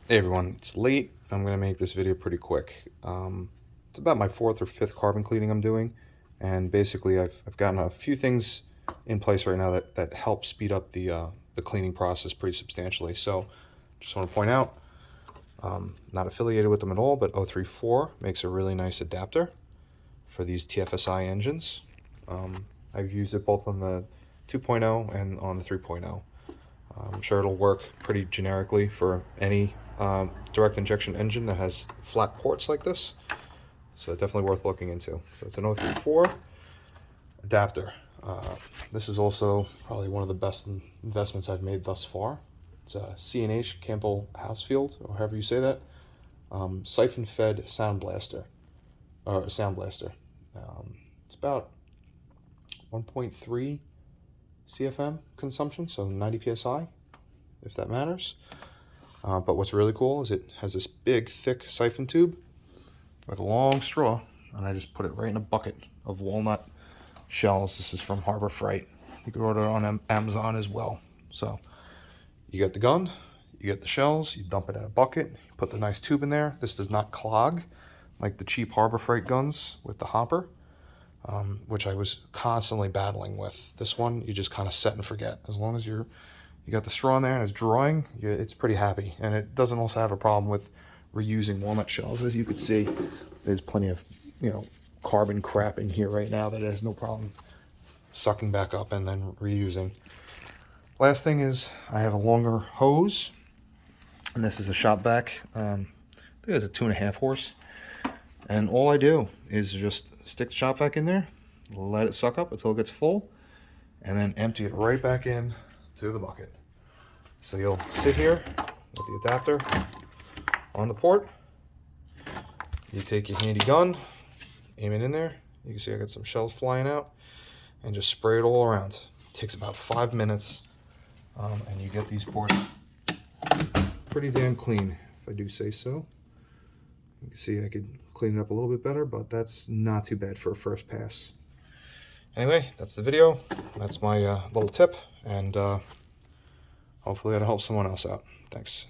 Hey everyone, it's late. I'm going to make this video pretty quick. It's about my fourth or fifth carbon cleaning I'm doing, and basically I've gotten a few things in place right now that help speed up the cleaning process pretty substantially. So just want to point out, not affiliated with them at all, but 034 makes a really nice adapter for these TFSI engines. I've used it both on the 2.0 and on the 3.0. I'm sure it'll work pretty generically for any direct injection engine that has flat ports like this. So definitely worth looking into. So it's an 034 adapter. This is also probably one of the best investments I've made thus far. It's a C&H Campbell Housefield, or however you say that, siphon fed sound blaster, or sound blaster. It's about 1.3 CFM consumption, so 90 psi, if that matters. But what's really cool is it has this big, thick siphon tube with a long straw, and I just put it right in a bucket of walnut shells. This is from Harbor Freight. You can order it on Amazon as well. So you get the gun, you get the shells, you dump it in a bucket, you put the nice tube in there. This does not clog like the cheap Harbor Freight guns with the hopper, which I was constantly battling with. This one, you just kind of set and forget. As long as you got the straw in there and it's drawing, it's pretty happy. And it doesn't also have a problem with reusing walnut shells. As you could see, there's plenty of, carbon crap in here right now that has no problem sucking back up and then reusing. Last thing is I have a longer hose, and this is a shop vac. I think it's a 2.5 horse. And all I do is just stick the shop vac in there, let it suck up until it gets full, and then empty it right back in to the bucket. So you'll sit here with the adapter on the port. You take your handy gun, aim it in there. You can see I got some shells flying out, and just spray it all around. It takes about 5 minutes, and you get these ports pretty damn clean, if I do say so. You can see I could clean it up a little bit better, but that's not too bad for a first pass. Anyway, that's the video. That's my little tip, and hopefully that'll help someone else out. Thanks.